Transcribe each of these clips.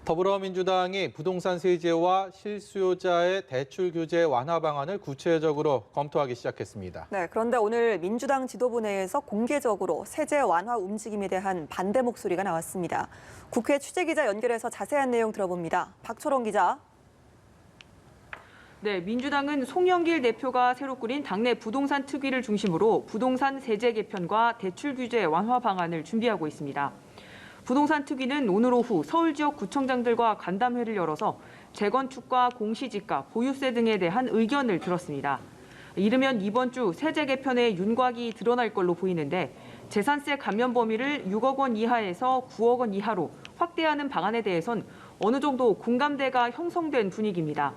더불어민주당이 부동산 세제와 실수요자의 대출 규제 완화 방안을 구체적으로 검토하기 시작했습니다. 네, 그런데 오늘 민주당 지도부 내에서 공개적으로 세제 완화 움직임에 대한 반대 목소리가 나왔습니다. 국회 취재기자 연결해서 자세한 내용 들어봅니다. 박초롱 기자. 네, 민주당은 송영길 대표가 새로 꾸린 당내 부동산 특위를 중심으로 부동산 세제 개편과 대출 규제 완화 방안을 준비하고 있습니다. 부동산 특위는 오늘 오후 서울 지역 구청장들과 간담회를 열어서 재건축과 공시지가, 보유세 등에 대한 의견을 들었습니다. 이르면 이번 주 세제 개편의 윤곽이 드러날 걸로 보이는데 재산세 감면 범위를 6억 원 이하에서 9억 원 이하로 확대하는 방안에 대해선 어느 정도 공감대가 형성된 분위기입니다.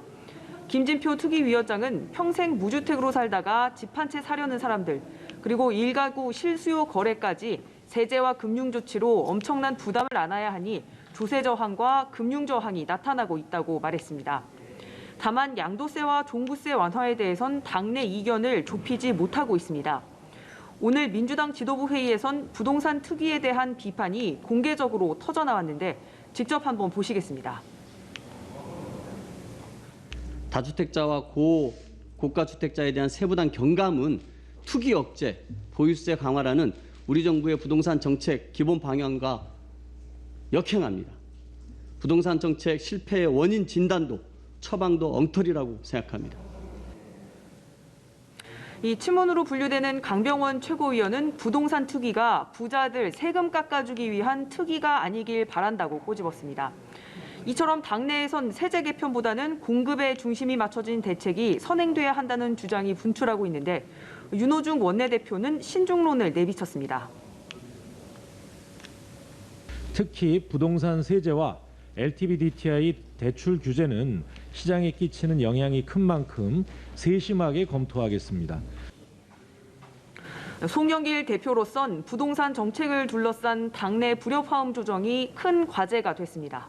김진표 특위위원장은 평생 무주택으로 살다가 집 한 채 사려는 사람들, 그리고 일가구 실수요 거래까지 세제와 금융 조치로 엄청난 부담을 안아야 하니 조세 저항과 금융 저항이 나타나고 있다고 말했습니다. 다만 양도세와 종부세 완화에 대해선 당내 이견을 좁히지 못하고 있습니다. 오늘 민주당 지도부 회의에선 부동산 특위에 대한 비판이 공개적으로 터져나왔는데 직접 한번 보시겠습니다. 다주택자와 고가주택자에 대한 세부담 경감은 투기 억제, 보유세 강화라는 우리 정부의 부동산 정책 기본 방향과 역행합니다. 부동산 정책 실패의 원인 진단도 처방도 엉터리라고 생각합니다. 이 친문으로 분류되는 강병원 최고위원은 부동산 특위가 부자들 세금 깎아주기 위한 특위가 아니길 바란다고 꼬집었습니다. 이처럼 당내에선 세제 개편보다는 공급에 중심이 맞춰진 대책이 선행돼야 한다는 주장이 분출하고 있는데 윤호중 원내대표는 신중론을 내비쳤습니다. 특히 부동산 세제와 LTV DTI 대출 규제는 시장에 끼치는 영향이 큰 만큼 세심하게 검토하겠습니다. 송영길 대표로선 부동산 정책을 둘러싼 당내 불협화음 조정이 큰 과제가 됐습니다.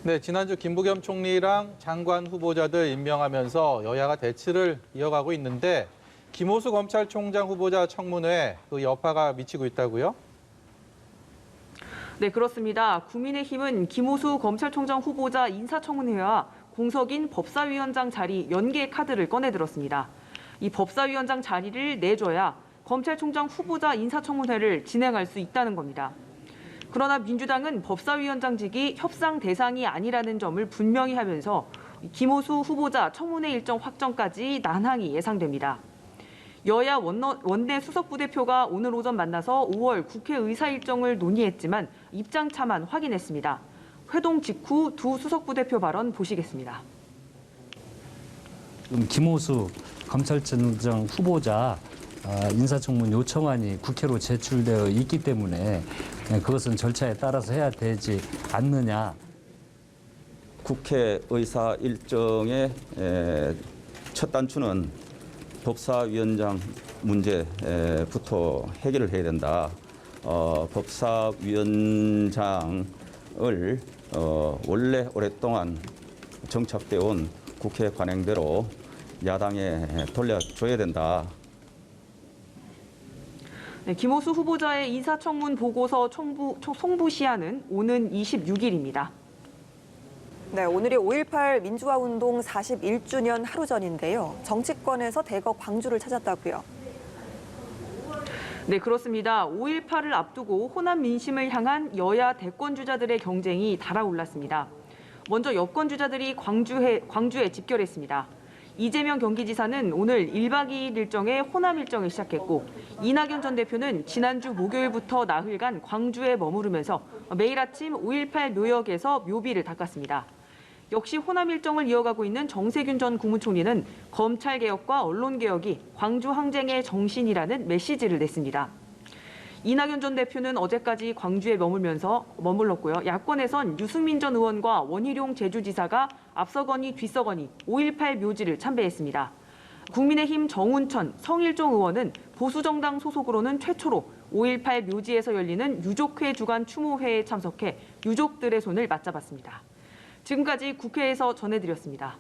네, 지난주 김부겸 총리랑 장관 후보자들 임명하면서 여야가 대치를 이어가고 있는데 김호수 검찰총장 후보자 청문회에 그 여파가 미치고 있다고요? 네, 그렇습니다. 국민의힘은 김호수 검찰총장 후보자 인사청문회와 공석인 법사위원장 자리 연계 카드를 꺼내들었습니다. 이 법사위원장 자리를 내줘야 검찰총장 후보자 인사청문회를 진행할 수 있다는 겁니다. 그러나 민주당은 법사위원장직이 협상 대상이 아니라는 점을 분명히 하면서 김호수 후보자 청문회 일정 확정까지 난항이 예상됩니다. 여야 원내 수석부대표가 오늘 오전 만나서 5월 국회 의사 일정을 논의했지만 입장차만 확인했습니다. 회동 직후 두 수석부대표 발언 보시겠습니다. 김호수 검찰총장 후보자 인사청문 요청안이 국회로 제출되어 있기 때문에 그것은 절차에 따라서 해야 되지 않느냐. 국회 의사 일정의 첫 단추는 법사위원장 문제부터 해결을 해야 된다. 법사위원장을 원래 오랫동안 정착되어 온 국회 관행대로 야당에 돌려줘야 된다. 네, 김호수 후보자의 인사청문 보고서 송부 시한은 오는 26일입니다. 네, 오늘이 5.18 민주화 운동 41주년 하루 전인데요. 정치권에서 대거 광주를 찾았다고요. 네, 그렇습니다. 5.18을 앞두고 호남 민심을 향한 여야 대권 주자들의 경쟁이 달아올랐습니다. 먼저 여권 주자들이 광주에 집결했습니다. 이재명 경기지사는 오늘 1박 2일 일정의 호남 일정을 시작했고 이낙연 전 대표는 지난주 목요일부터 나흘간 광주에 머무르면서 매일 아침 5.18 묘역에서 묘비를 닦았습니다. 역시 호남 일정을 이어가고 있는 정세균 전 국무총리는 검찰개혁과 언론개혁이 광주 항쟁의 정신이라는 메시지를 냈습니다. 이낙연 전 대표는 어제까지 광주에 머물렀고요. 야권에선 유승민 전 의원과 원희룡 제주지사가 앞서거니 뒤서거니 5.18 묘지를 참배했습니다. 국민의힘 정운천, 성일종 의원은 보수정당 소속으로는 최초로 5.18 묘지에서 열리는 유족회 주간 추모회에 참석해 유족들의 손을 맞잡았습니다. 지금까지 국회에서 전해드렸습니다.